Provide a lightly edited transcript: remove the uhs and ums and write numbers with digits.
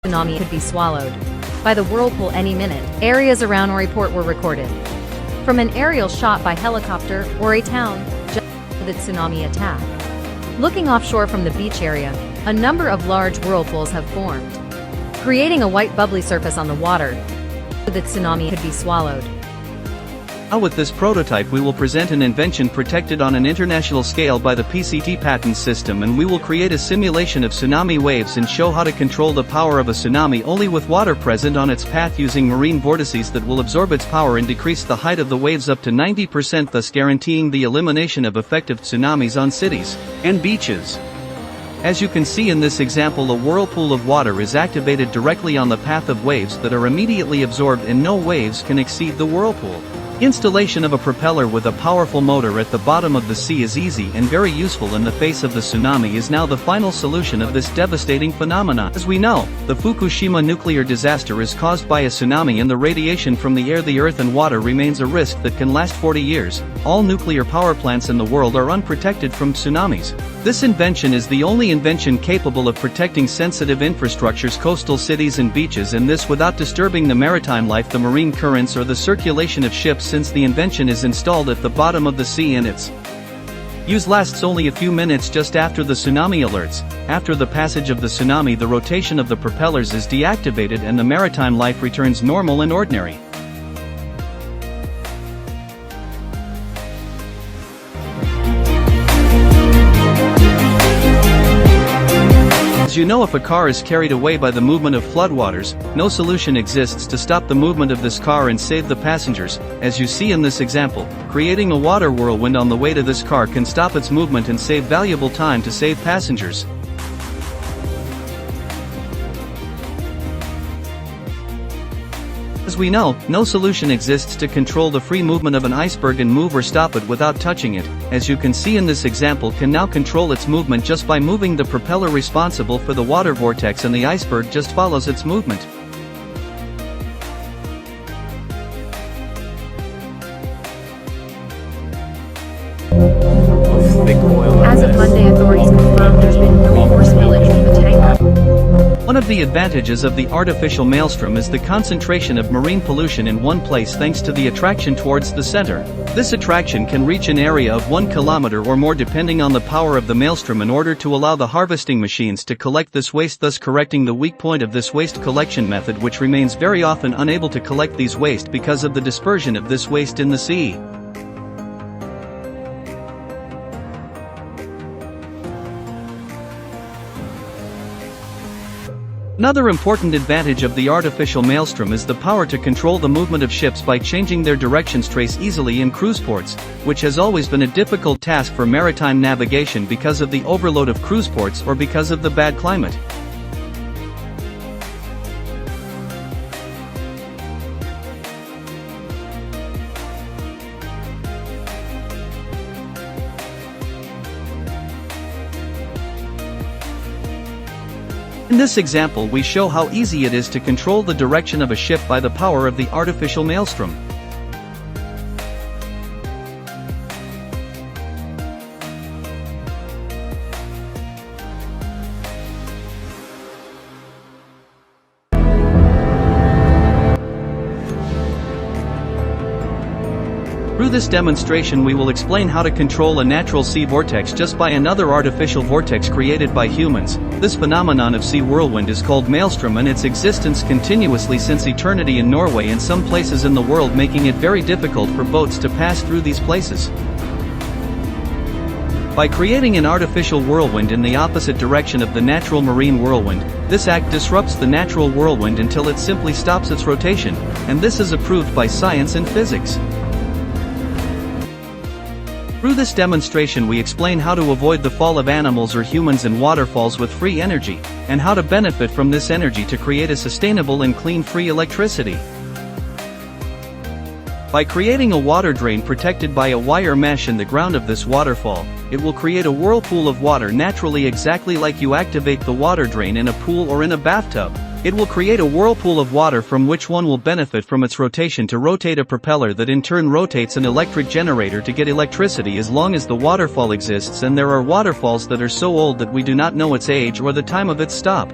tsunami could be swallowed by the whirlpool any minute. Areas around Report were recorded from an aerial shot by helicopter or a town just after the tsunami attack. Looking offshore from the beach area, a number of large whirlpools have formed, creating a white bubbly surface on the water. The tsunami could be swallowed. Now with this prototype we will present an invention protected on an international scale by the PCT patent system, and we will create a simulation of tsunami waves and show how to control the power of a tsunami only with water present on its path using marine vortices that will absorb its power and decrease the height of the waves up to 90%, thus guaranteeing the elimination of effective tsunamis on cities and beaches. As you can see in this example, a whirlpool of water is activated directly on the path of waves that are immediately absorbed and no waves can exceed the whirlpool. Installation of a propeller with a powerful motor at the bottom of the sea is easy and very useful in the face of the tsunami is now the final solution of this devastating phenomenon. As we know, the Fukushima nuclear disaster is caused by a tsunami, and the radiation from the air, the earth and water remains a risk that can last 40 years. All nuclear power plants in the world are unprotected from tsunamis. This invention is the only invention capable of protecting sensitive infrastructures, coastal cities and beaches, and this without disturbing the maritime life, the marine currents or the circulation of ships, since the invention is installed at the bottom of the sea and its use lasts only a few minutes just after the tsunami alerts. After the passage of the tsunami, the rotation of the propellers is deactivated and the maritime life returns normal and ordinary. As you know, if a car is carried away by the movement of floodwaters, no solution exists to stop the movement of this car and save the passengers. As you see in this example, creating a water whirlwind on the way to this car can stop its movement and save valuable time to save passengers. As we know, no solution exists to control the free movement of an iceberg and move or stop it without touching it. As you can see in this example, can now control its movement just by moving the propeller responsible for the water vortex, and the iceberg just follows its movement. As of Monday, authorities confirmed there's been no more spillage from the tanker. One of the advantages of the artificial maelstrom is the concentration of marine pollution in one place thanks to the attraction towards the center. This attraction can reach an area of 1 kilometer or more depending on the power of the maelstrom, in order to allow the harvesting machines to collect this waste, thus correcting the weak point of this waste collection method, which remains very often unable to collect these waste because of the dispersion of this waste in the sea. Another important advantage of the artificial maelstrom is the power to control the movement of ships by changing their directions trace easily in cruise ports, which has always been a difficult task for maritime navigation because of the overload of cruise ports or because of the bad climate. In this example, we show how easy it is to control the direction of a ship by the power of the artificial maelstrom. Through this demonstration we will explain how to control a natural sea vortex just by another artificial vortex created by humans. This phenomenon of sea whirlwind is called maelstrom, and its existence continuously since eternity in Norway and some places in the world, making it very difficult for boats to pass through these places. By creating an artificial whirlwind in the opposite direction of the natural marine whirlwind, this act disrupts the natural whirlwind until it simply stops its rotation, and this is approved by science and physics. Through this demonstration we explain how to avoid the fall of animals or humans in waterfalls with free energy, and how to benefit from this energy to create a sustainable and clean free electricity. By creating a water drain protected by a wire mesh in the ground of this waterfall, it will create a whirlpool of water naturally, exactly like you activate the water drain in a pool or in a bathtub. It will create a whirlpool of water from which one will benefit from its rotation to rotate a propeller that in turn rotates an electric generator to get electricity as long as the waterfall exists, and there are waterfalls that are so old that we do not know its age or the time of its stop.